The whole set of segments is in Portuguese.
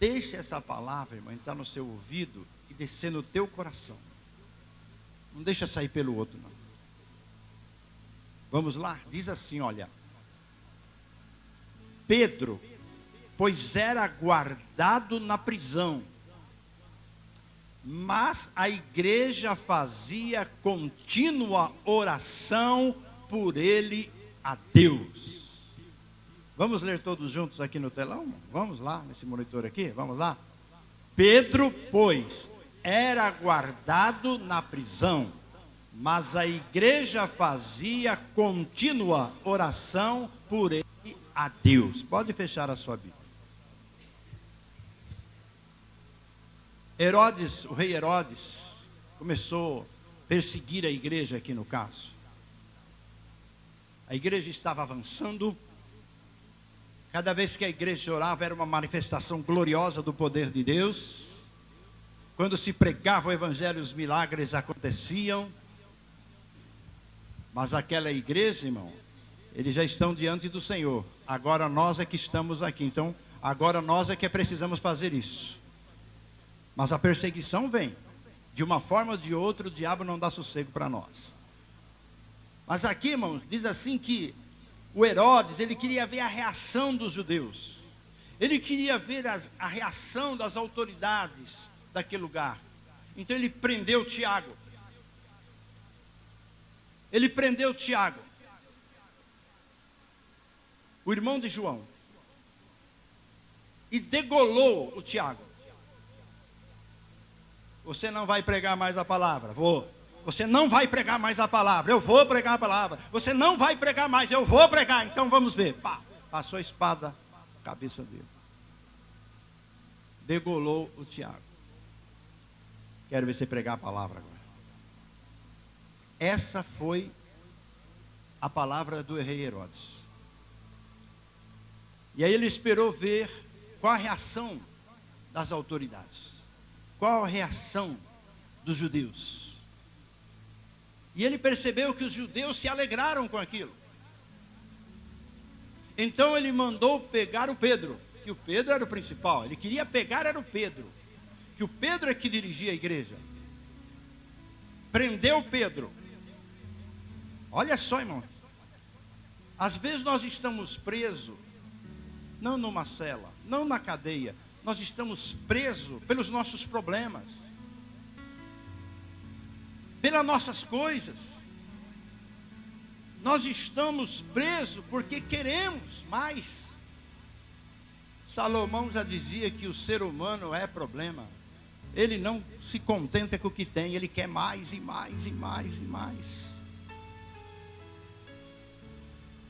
Deixa essa palavra, irmão, entrar no seu ouvido e descer no teu coração. Não deixa sair pelo outro, não. Vamos lá? Diz assim, olha. Pedro, pois era guardado na prisão, mas a igreja fazia contínua oração por ele a Deus. Vamos ler todos juntos aqui no telão? Vamos lá, nesse monitor aqui, vamos lá. Pedro, pois, era guardado na prisão, mas a igreja fazia contínua oração por ele a Deus. Pode fechar a sua Bíblia. Herodes, o rei Herodes, começou a perseguir a igreja aqui no caso. A igreja estava avançando. Cada vez que a igreja orava era uma manifestação gloriosa do poder de Deus. Quando se pregava o evangelho, os milagres aconteciam. Mas aquela igreja, irmão, eles já estão diante do Senhor. Agora nós é que estamos aqui. Então, agora nós é que precisamos fazer isso. Mas a perseguição vem. De uma forma ou de outra, o diabo não dá sossego para nós. Mas aqui, irmãos, diz assim que o Herodes, ele queria ver a reação dos judeus. Ele queria ver a reação das autoridades daquele lugar. Então ele prendeu Tiago. Ele prendeu Tiago, o irmão de João, e degolou o Tiago. Você não vai pregar mais a palavra? Vou. Você não vai pregar mais a palavra? Eu vou pregar a palavra. Você não vai pregar mais? Eu vou pregar. Então vamos ver. Pá, passou a espada na cabeça dele. Degolou o Tiago. Quero ver você pregar a palavra agora. Essa foi a palavra do rei Herodes. E aí ele esperou ver qual a reação das autoridades. Qual a reação dos judeus. E ele percebeu que os judeus se alegraram com aquilo. Então ele mandou pegar o Pedro, que o Pedro era o principal. Ele queria pegar era o Pedro, que o Pedro é que dirigia a igreja. Prendeu Pedro. Olha só, irmão. Às vezes nós estamos presos, não numa cela, não na cadeia. Nós estamos presos pelos nossos problemas, pelas nossas coisas. Nós estamos presos porque queremos mais. Salomão já dizia que o ser humano é problema. Ele não se contenta com o que tem, ele quer mais e mais e mais e mais.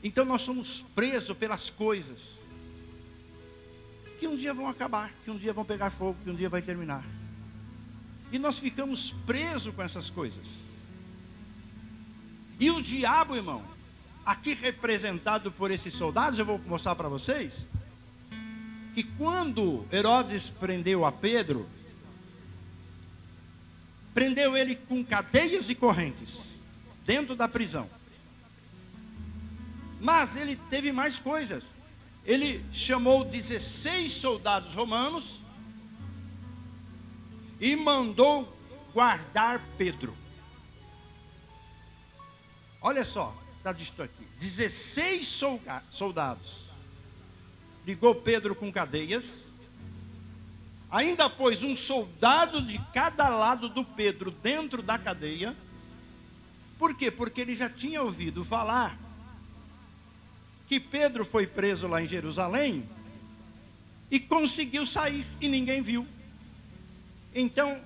Então nós somos presos pelas coisas que um dia vão acabar, que um dia vão pegar fogo, que um dia vai terminar. E nós ficamos presos com essas coisas. E o diabo, irmão, aqui representado por esses soldados, eu vou mostrar para vocês, que quando Herodes prendeu a Pedro, prendeu ele com cadeias e correntes, dentro da prisão. Mas ele teve mais coisas. Ele chamou 16 soldados romanos e mandou guardar Pedro. Olha só, está dito aqui, 16 soldados. Ligou Pedro com cadeias. Ainda pôs um soldado de cada lado do Pedro dentro da cadeia. Por quê? Porque ele já tinha ouvido falar que Pedro foi preso lá em Jerusalém e conseguiu sair e ninguém viu. Então,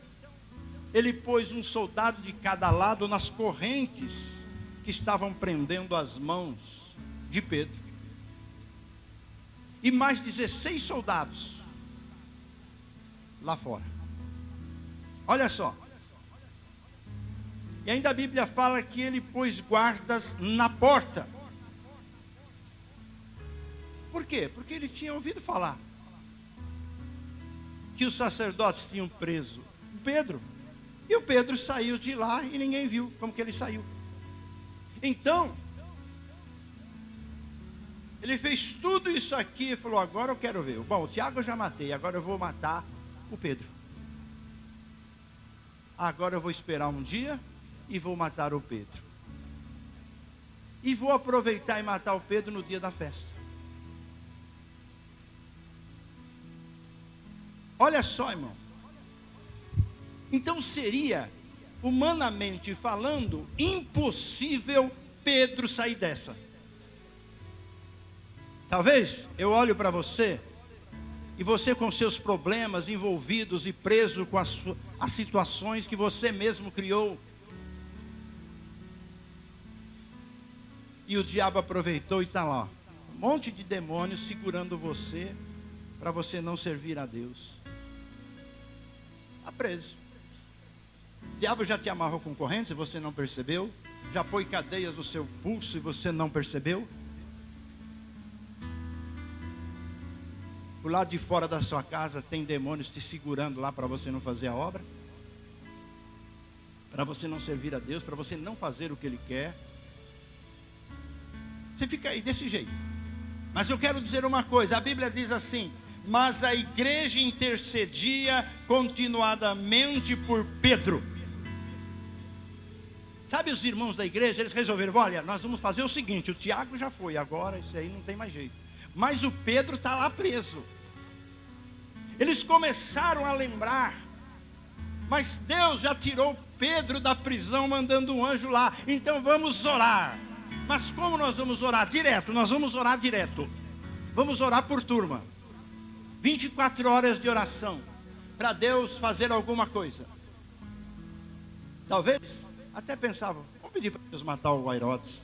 ele pôs um soldado de cada lado nas correntes que estavam prendendo as mãos de Pedro. E mais 16 soldados lá fora. Olha só. E ainda a Bíblia fala que ele pôs guardas na porta. Por quê? Porque ele tinha ouvido falar que os sacerdotes tinham preso Pedro. E o Pedro saiu de lá e ninguém viu como que ele saiu. Então, Ele fez tudo isso aqui e falou: agora eu quero ver. Bom, o Tiago eu já matei, agora eu vou matar o Pedro. Agora eu vou esperar um dia e vou matar o Pedro. E vou aproveitar e matar o Pedro no dia da festa. Olha só, irmão. Então seria, humanamente falando, impossível Pedro sair dessa. Talvez eu olho para você, e você com seus problemas envolvidos e preso com as situações que você mesmo criou. E o diabo aproveitou e está lá, um monte de demônios segurando você, para você não servir a Deus. Está preso. O diabo já te amarrou com correntes e você não percebeu. Já pôs cadeias no seu pulso e você não percebeu. Do lado de fora da sua casa tem demônios te segurando lá para você não fazer a obra, para você não servir a Deus, para você não fazer o que Ele quer. Você fica aí desse jeito. Mas eu quero dizer uma coisa, a Bíblia diz assim: mas a igreja intercedia continuadamente por Pedro. Sabe, os irmãos da igreja, eles resolveram: olha, nós vamos fazer o seguinte, o Tiago já foi, agora isso aí não tem mais jeito, mas o Pedro está lá preso. Eles começaram a lembrar, mas Deus já tirou Pedro da prisão, mandando um anjo lá, então vamos orar. Mas como nós vamos orar? Direto, nós vamos orar direto. Vamos orar por turma. 24 horas de oração, para Deus fazer alguma coisa. Talvez, até pensavam, vamos pedir para Deus matar o Herodes,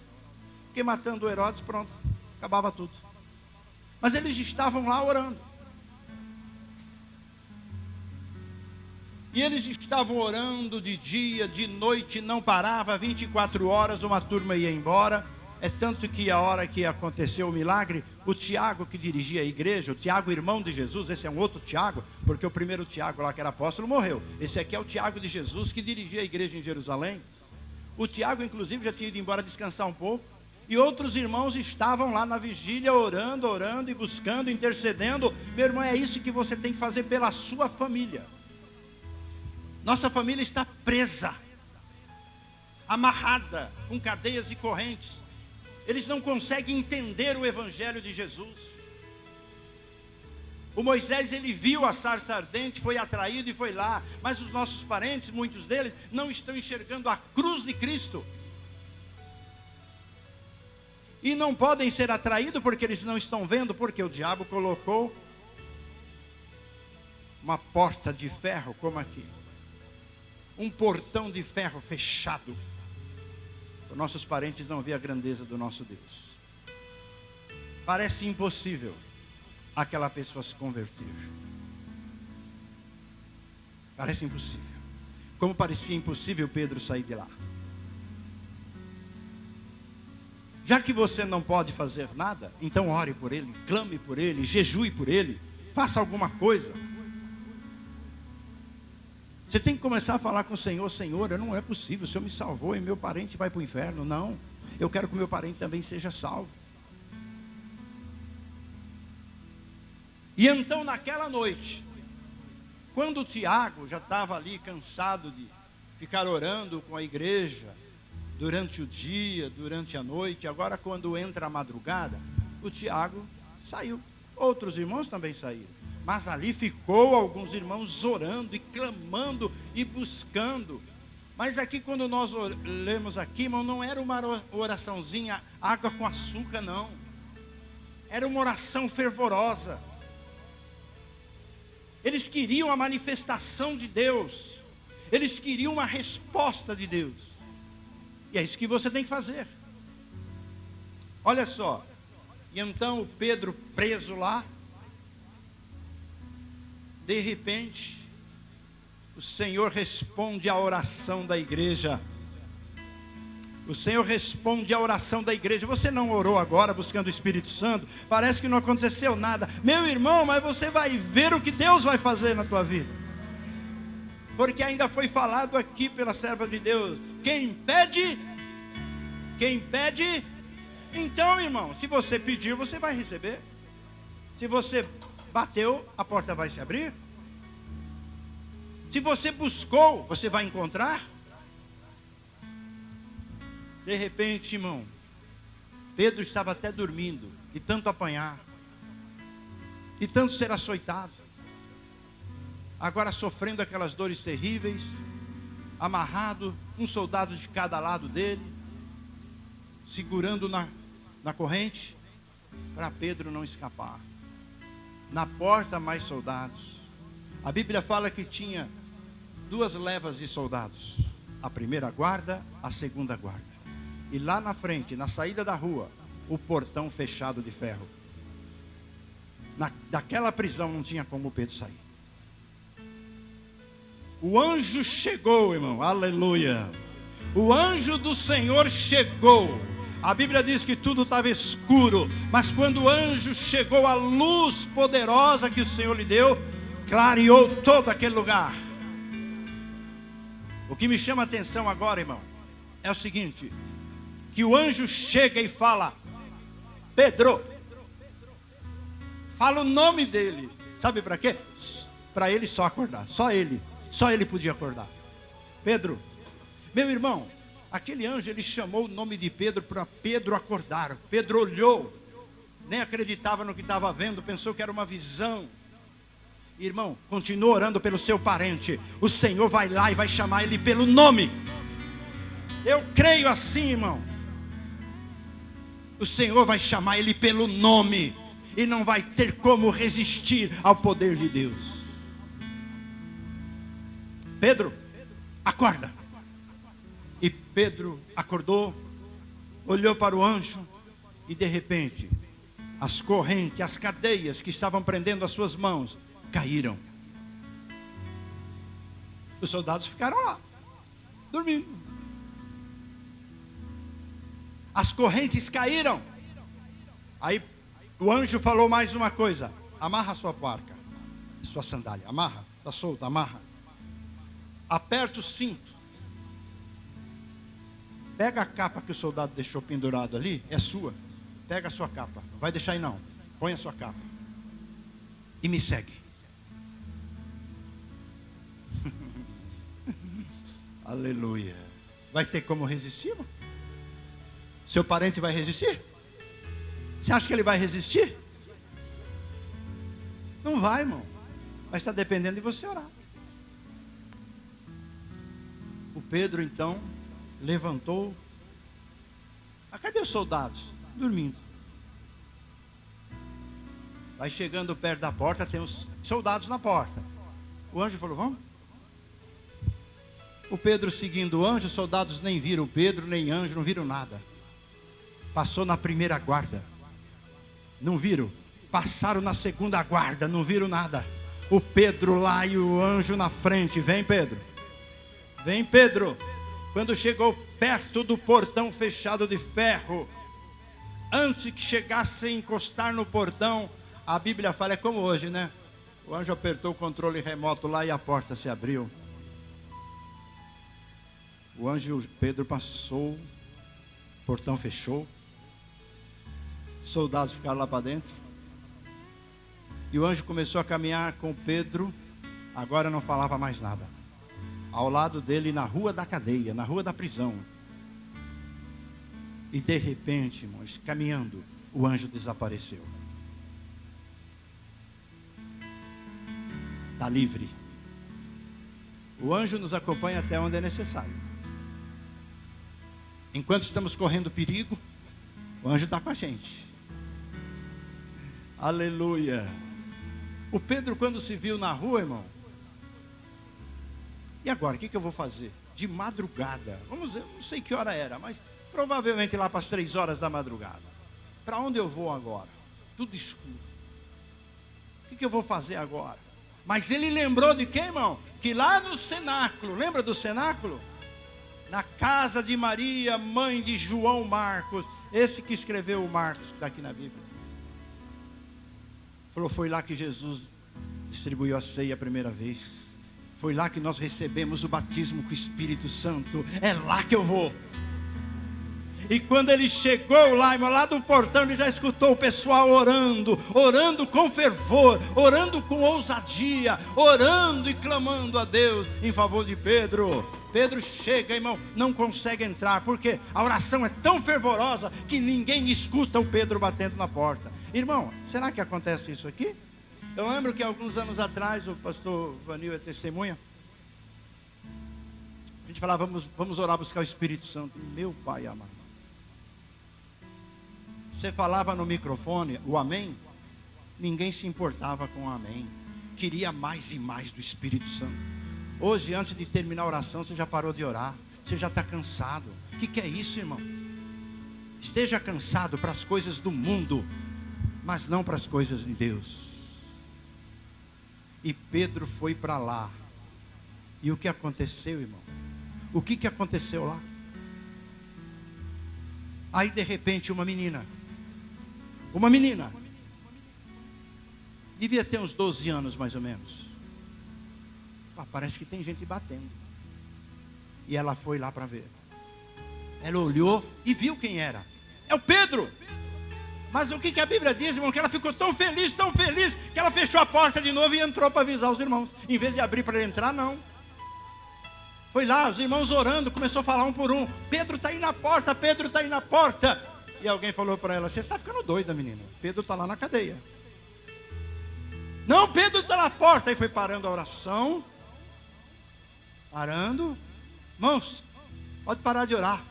porque matando o Herodes, pronto, acabava tudo. Mas eles estavam lá orando. E eles estavam orando de dia, de noite, não parava, 24 horas, uma turma ia embora. É tanto que a hora que aconteceu o milagre, o Tiago que dirigia a igreja, o Tiago irmão de Jesus, esse é um outro Tiago, porque o primeiro Tiago lá que era apóstolo morreu. Esse aqui é o Tiago de Jesus que dirigia a igreja em Jerusalém. O Tiago inclusive já tinha ido embora descansar um pouco. E outros irmãos estavam lá na vigília orando, orando e buscando, intercedendo. Meu irmão, é isso que você tem que fazer pela sua família. Nossa família está presa, amarrada, com cadeias e correntes. Eles não conseguem entender o evangelho de Jesus. O Moisés, ele viu a sarça ardente, foi atraído e foi lá. Mas os nossos parentes, muitos deles, não estão enxergando a cruz de Cristo. E não podem ser atraídos porque eles não estão vendo, porque o diabo colocou uma porta de ferro, como aqui. Um portão de ferro fechado. Os nossos parentes não vêem a grandeza do nosso Deus. Parece impossível aquela pessoa se converter. Parece impossível. Como parecia impossível Pedro sair de lá. Já que você não pode fazer nada, então ore por ele, clame por ele, jejue por ele, faça alguma coisa. Você tem que começar a falar com o Senhor: Senhor, não é possível, o Senhor me salvou e meu parente vai para o inferno. Não, eu quero que o meu parente também seja salvo. E então naquela noite, quando o Tiago já estava ali cansado de ficar orando com a igreja, durante o dia, durante a noite, agora quando entra a madrugada, o Tiago saiu. Outros irmãos também saíram. Mas ali ficou alguns irmãos orando e clamando e buscando. Mas aqui quando nós lemos aqui, irmão, não era uma oraçãozinha água com açúcar, não. Era uma oração fervorosa. Eles queriam a manifestação de Deus. Eles queriam uma resposta de Deus. E é isso que você tem que fazer. Olha só. E então o Pedro preso lá. De repente, o Senhor responde à oração da igreja. O Senhor responde à oração da igreja. Você não orou agora buscando o Espírito Santo? Parece que não aconteceu nada. Meu irmão, mas você vai ver o que Deus vai fazer na tua vida. Porque ainda foi falado aqui pela serva de Deus: quem pede, Então, irmão, se você pediu, você vai receber. Se você bateu, a porta vai se abrir. Se você buscou, você vai encontrar. De repente, irmão, Pedro estava até dormindo, de tanto apanhar, de tanto ser açoitado, agora sofrendo aquelas dores terríveis, amarrado, um soldado de cada lado dele, segurando na corrente, para Pedro não escapar. Na porta mais soldados. A Bíblia fala que tinha 2 levas de soldados, a primeira guarda, a segunda guarda. E lá na frente, na saída da rua, o portão fechado de ferro. Daquela prisão não tinha como Pedro sair. O anjo chegou, irmão, aleluia. O anjo do Senhor chegou. A Bíblia diz que tudo estava escuro, mas quando o anjo chegou, a luz poderosa que o Senhor lhe deu, clareou todo aquele lugar. O que me chama a atenção agora, irmão, é o seguinte, que o anjo chega e fala, Pedro, fala o nome dele, sabe para quê? Para ele só acordar, só ele podia acordar. Pedro, meu irmão, aquele anjo, ele chamou o nome de Pedro para Pedro acordar. Pedro olhou, nem acreditava no que estava vendo, pensou que era uma visão. Irmão, continua orando pelo seu parente, o Senhor vai lá e vai chamar ele pelo nome. Eu creio assim, irmão. O Senhor vai chamar ele pelo nome, e não vai ter como resistir ao poder de Deus. Pedro, acorda. E Pedro acordou, olhou para o anjo, e de repente, as correntes, as cadeias que estavam prendendo as suas mãos, caíram. Os soldados ficaram lá, dormindo. As correntes caíram. Aí o anjo falou mais uma coisa: amarra a sua barca, a sua sandália, amarra, está solta, amarra. Aperta o cinto. Pega a capa que o soldado deixou pendurado ali, é sua. Pega a sua capa, não vai deixar aí não. Põe a sua capa e me segue. Aleluia. Vai ter como resistir, irmão? Seu parente vai resistir? Você acha que ele vai resistir? Não vai, irmão. Vai estar dependendo de você orar. O Pedro então levantou. Cadê os soldados? Dormindo. Vai chegando perto da porta, tem os soldados na porta. O anjo falou, vamos? O Pedro seguindo o anjo, os soldados nem viram Pedro, nem anjo, não viram nada. Passou na primeira guarda, não viram. Passaram na segunda guarda, não viram nada. O Pedro lá e o anjo na frente. Vem, Pedro. Vem, Pedro. Quando chegou perto do portão fechado de ferro, antes que chegasse a encostar no portão, a Bíblia fala, é como hoje, né? O anjo apertou o controle remoto lá e a porta se abriu. O anjo Pedro passou, o portão fechou, os soldados ficaram lá para dentro, e o anjo começou a caminhar com Pedro, agora não falava mais nada, ao lado dele na rua da cadeia, na rua da prisão. E de repente, irmãos, caminhando, o anjo desapareceu. Está livre. O anjo nos acompanha até onde é necessário. Enquanto estamos correndo perigo, o anjo está com a gente. Aleluia. O Pedro, quando se viu na rua, irmão, e agora, o que eu vou fazer? De madrugada, vamos ver, não sei que hora era, mas provavelmente lá para as 3 horas da madrugada. Para onde eu vou agora? Tudo escuro. O que eu vou fazer agora? Mas ele lembrou de quem, irmão? Que lá no cenáculo, lembra do cenáculo? Na casa de Maria, mãe de João Marcos, esse que escreveu o Marcos, que está aqui na Bíblia. Falou, foi lá que Jesus distribuiu a ceia a primeira vez. Foi lá que nós recebemos o batismo com o Espírito Santo. É lá que eu vou. E quando ele chegou lá, irmão, lá do portão, ele já escutou o pessoal orando, orando com fervor, orando com ousadia, orando e clamando a Deus em favor de Pedro. Pedro chega, irmão, não consegue entrar, porque a oração é tão fervorosa que ninguém escuta o Pedro batendo na porta. Irmão, será que acontece isso aqui? Eu lembro que alguns anos atrás, o pastor Vanil é testemunha, a gente falava, vamos orar, buscar o Espírito Santo. Meu Pai amado, você falava no microfone o amém, ninguém se importava com o amém, queria mais e mais do Espírito Santo. Hoje, antes de terminar a oração, você já parou de orar, você já está cansado. O que é isso, irmão? Esteja cansado para as coisas do mundo, mas não para as coisas de Deus. E Pedro foi para lá. E o que aconteceu, irmão? O que aconteceu lá? Aí de repente uma menina, devia ter uns 12 anos mais ou menos. Parece que tem gente batendo. E ela foi lá para ver. Ela olhou e viu quem era. É o Pedro. Mas o que a Bíblia diz, irmão? Que ela ficou tão feliz, que ela fechou a porta de novo e entrou para avisar os irmãos. Em vez de abrir para ele entrar, não. Foi lá, os irmãos orando, começou a falar um por um. Pedro está aí na porta, Pedro está aí na porta. E alguém falou para ela, você está ficando doida, menina. Pedro está lá na cadeia. Não, Pedro está na porta. Aí foi parando a oração. Parando. Irmãos, pode parar de orar.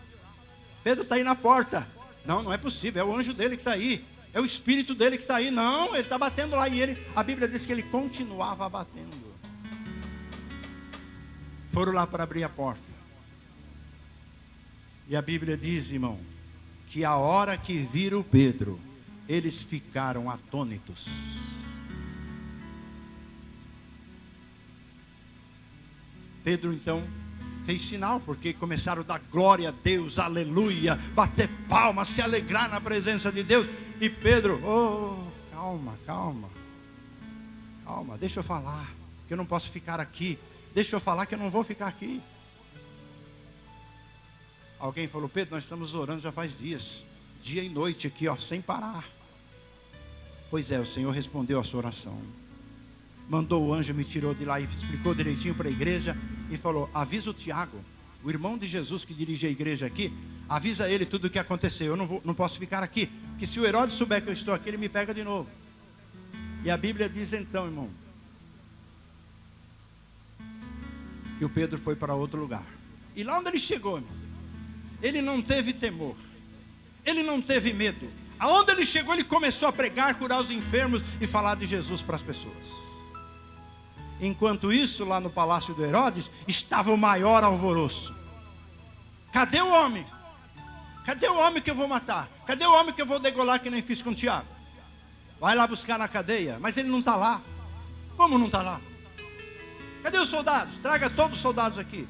Pedro está aí na porta. Não, não é possível, é o anjo dele que está aí. É o espírito dele que está aí. Não, ele está batendo lá. E a Bíblia diz que ele continuava batendo. Foram lá para abrir a porta. E a Bíblia diz, irmão, que a hora que viram Pedro, eles ficaram atônitos. Pedro então fez sinal, porque começaram a dar glória a Deus, aleluia, bater palmas, se alegrar na presença de Deus. E Pedro, calma, deixa eu falar, que eu não posso ficar aqui. Deixa eu falar que eu não vou ficar aqui. Alguém falou, Pedro, nós estamos orando já faz dias, dia e noite aqui, sem parar. Pois é, o Senhor respondeu a sua oração. Mandou o anjo, me tirou de lá e explicou direitinho para a igreja e falou, avisa o Tiago, o irmão de Jesus que dirige a igreja aqui, avisa ele tudo o que aconteceu. Eu não posso ficar aqui, porque se o Herodes souber que eu estou aqui, ele me pega de novo. E a Bíblia diz então, irmão, que o Pedro foi para outro lugar. E lá onde ele chegou, irmão, ele não teve temor, ele não teve medo. Aonde ele chegou, ele começou a pregar, curar os enfermos e falar de Jesus para as pessoas. Enquanto isso, lá no palácio do Herodes, estava o maior alvoroço. Cadê o homem? Cadê o homem que eu vou matar? Cadê o homem que eu vou degolar que nem fiz com Tiago? Vai lá buscar na cadeia, mas ele não está lá. Como não está lá? Cadê os soldados? Traga todos os soldados aqui.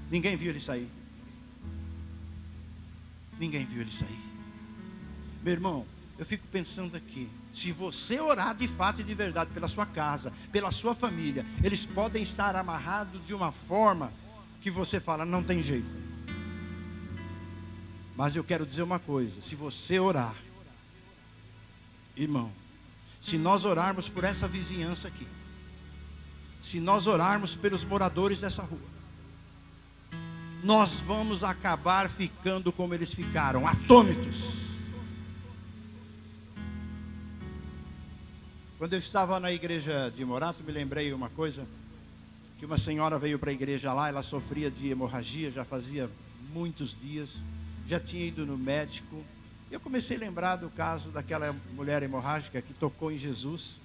Ninguém viu ele sair. Ninguém viu ele sair. Meu irmão, eu fico pensando aqui, se você orar de fato e de verdade pela sua casa, pela sua família, eles podem estar amarrados de uma forma que você fala, não tem jeito. Mas eu quero dizer uma coisa, se você orar, irmão, se nós orarmos por essa vizinhança aqui, se nós orarmos pelos moradores dessa rua, nós vamos acabar ficando como eles ficaram, atônitos. Quando eu estava na igreja de Morato, me lembrei uma coisa, que uma senhora veio para a igreja lá, ela sofria de hemorragia, já fazia muitos dias, já tinha ido no médico, e eu comecei a lembrar do caso daquela mulher hemorrágica que tocou em Jesus.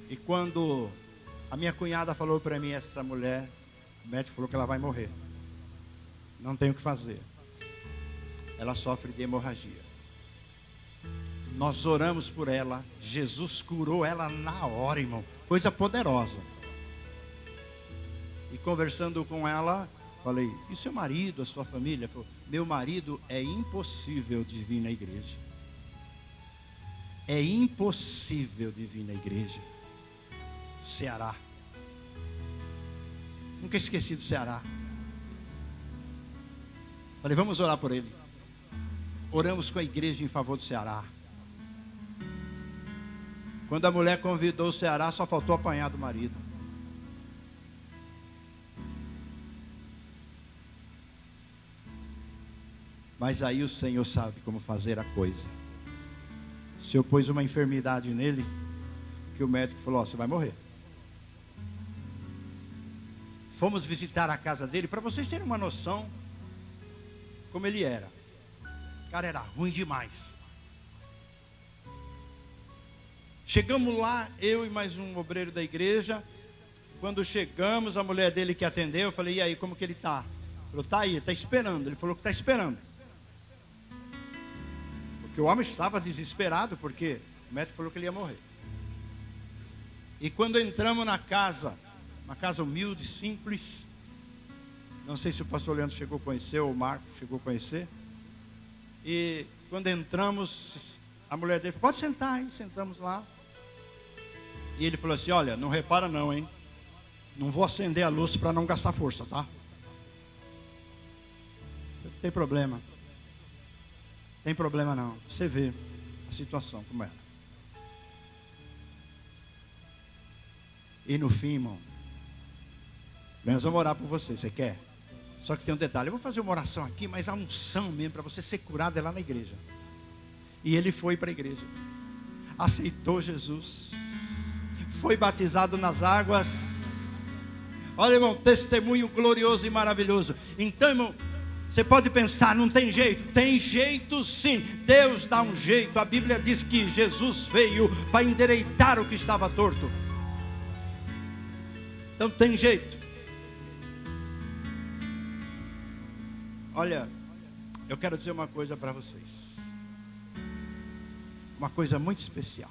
E quando a minha cunhada falou para mim, essa mulher, o médico falou que ela vai morrer, não tem o que fazer, ela sofre de hemorragia. Nós oramos por ela, Jesus curou ela na hora, irmão, coisa poderosa. E conversando com ela, falei, e seu marido, a sua família? Falou, meu marido é impossível de vir na igreja. É impossível de vir na igreja. Ceará. Nunca esqueci do Ceará. Falei, vamos orar por ele. Oramos com a igreja em favor do Ceará. Quando a mulher convidou o Ceará, só faltou apanhar do marido. Mas aí o Senhor sabe como fazer a coisa. O Senhor pôs uma enfermidade nele, que o médico falou, ó, você vai morrer. Fomos visitar a casa dele, para vocês terem uma noção como ele era. O cara era ruim demais. Chegamos lá, eu e mais um obreiro da igreja. Quando chegamos, a mulher dele que atendeu, eu falei, e aí, como que ele está? Ele falou, está aí, está esperando. Ele falou que está esperando. Porque o homem estava desesperado, porque o médico falou que ele ia morrer. E quando entramos na casa, uma casa humilde, simples, não sei se o pastor Leandro chegou a conhecer, ou o Marco chegou a conhecer. E quando entramos, a mulher dele falou, pode sentar aí, sentamos lá. E ele falou assim, olha, não repara não, hein? Não vou acender a luz para não gastar força, tá? Não tem problema. Tem problema não. Você vê a situação como era. E no fim, irmão, nós vamos orar por você, você quer? Só que tem um detalhe, eu vou fazer uma oração aqui, mas a unção mesmo para você ser curado é lá na igreja. E ele foi para a igreja, aceitou Jesus, foi batizado nas águas. Olha, irmão, testemunho glorioso e maravilhoso. Então, irmão, você pode pensar, não tem jeito? Tem jeito sim, Deus dá um jeito. A Bíblia diz que Jesus veio para endireitar o que estava torto. Então tem jeito. Olha, eu quero dizer uma coisa para vocês. Uma coisa muito especial.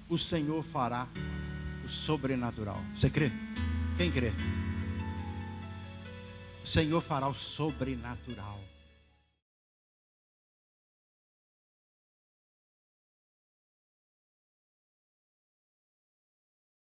O Senhor fará o sobrenatural. Você crê? Quem crê? O Senhor fará o sobrenatural.